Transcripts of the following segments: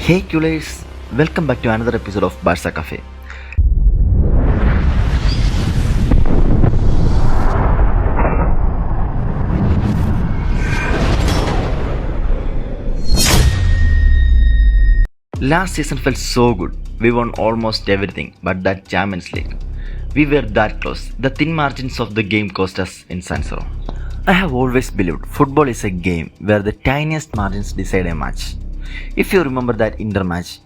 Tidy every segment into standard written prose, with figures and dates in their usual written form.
Hey Culers, welcome back to another episode of Barca Cafe. Last season felt so good. We won almost everything but that Champions League. We were that close. The thin margins of the game cost us in San Siro. I have always believed football is a game where the tiniest margins decide a match. If you remember that Inter match,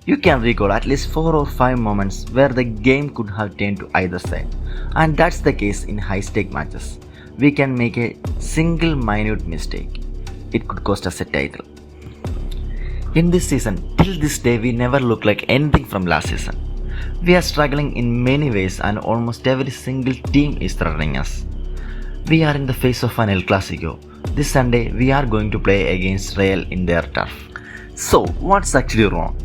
you can recall at least 4 or 5 moments where the game could have turned to either side. And that's the case in high-stake matches. We can make a single minute mistake. It could cost us a title. In this season, till this day, we never look like anything from last season. We are struggling in many ways and almost every single team is threatening us. We are in the face of an El Classico. This Sunday, we are going to play against Real in their turf. So, what's actually wrong?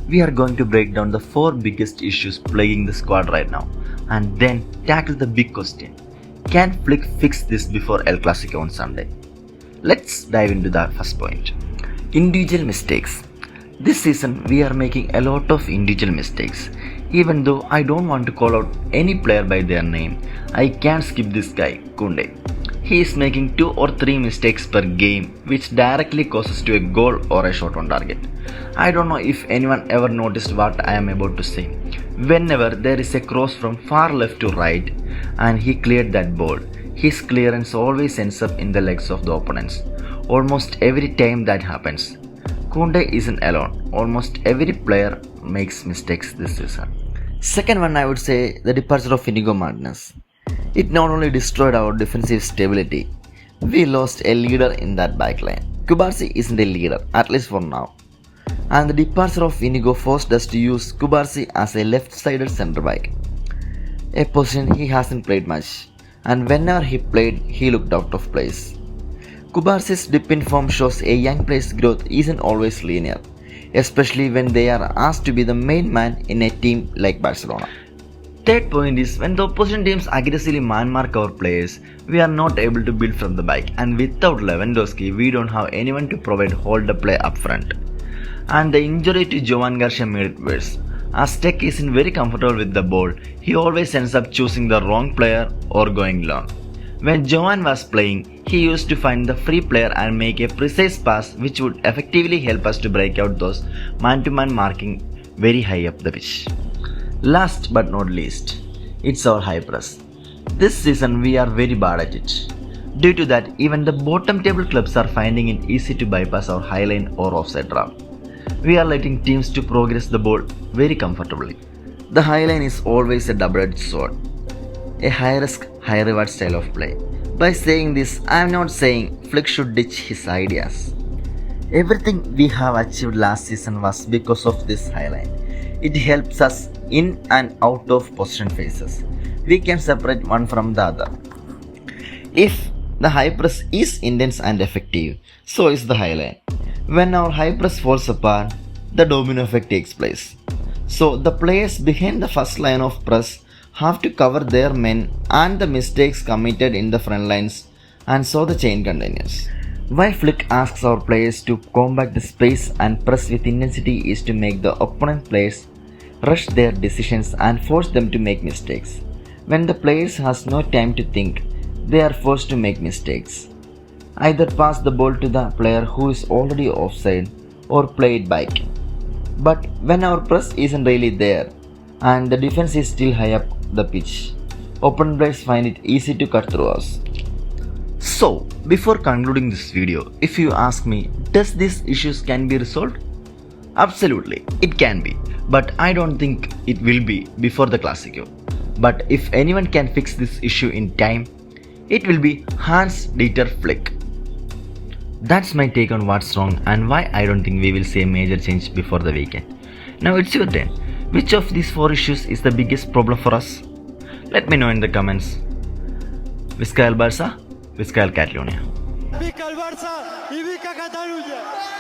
We are going to break down the 4 biggest issues plaguing the squad right now and then tackle the big question. Can Flick fix this before El Clasico on Sunday? Let's dive into the first point. Individual mistakes. This season we are making a lot of individual mistakes. Even though I don't want to call out any player by their name, I can't skip this guy, Koundé. He is making 2 or 3 mistakes per game which directly causes to a goal or a shot on target. I don't know if anyone ever noticed what I am about to say. Whenever there is a cross from far left to right and he cleared that ball, his clearance always ends up in the legs of the opponents. Almost every time that happens. Koundé isn't alone. Almost every player makes mistakes this season. Second one, I would say the departure of Inigo Martinez. It not only destroyed our defensive stability, we lost a leader in that backline. Kubarsi isn't a leader, at least for now. And the departure of Inigo forced us to use Kubarsi as a left-sided centre back, a position he hasn't played much. And whenever he played, he looked out of place. Kubarsi's dip in form shows a young player's growth isn't always linear, especially when they are asked to be the main man in a team like Barcelona. Third point is when the opposition teams aggressively man-mark our players, we are not able to build from the back, and without Lewandowski, we don't have anyone to provide hold-the-play up front. And the injury to Joan Garcia made it worse. As Tech isn't very comfortable with the ball, he always ends up choosing the wrong player or going long. When Joan was playing, he used to find the free player and make a precise pass which would effectively help us to break out those man-to-man marking very high up the pitch. Last but not least, it's our high press. This season we are very bad at it. Due to that, even the bottom table clubs are finding it easy to bypass our high line or offside trap. We are letting teams to progress the ball very comfortably. The high line is always a double-edged sword. A high-risk, high-reward style of play. By saying this, I am not saying Flick should ditch his ideas. Everything we have achieved last season was because of this high line. It helps us in and out of possession phases. We can separate one from the other. If the high press is intense and effective, so is the high line. When our high press falls apart, the domino effect takes place. So the players behind the first line of press have to cover their men and the mistakes committed in the front lines, and so the chain continues. Why Flick asks our players to combat the space and press with intensity is to make the opponent players rush their decisions and force them to make mistakes. When the players has no time to think, they are forced to make mistakes. Either pass the ball to the player who is already offside or play it back. But when our press isn't really there and the defense is still high up the pitch, opponent players find it easy to cut through us. So, before concluding this video, if you ask me, does these issues can be resolved? Absolutely, it can be, but I don't think it will be before the Classico. But if anyone can fix this issue in time, it will be Hans-Dieter Flick. That's my take on what's wrong and why I don't think we will see a major change before the weekend. Now it's your turn. Which of these 4 issues is the biggest problem for us? Let me know in the comments. Visca el Barça, Visca el Catalonia. Visca el Barça y Visca Catalunya.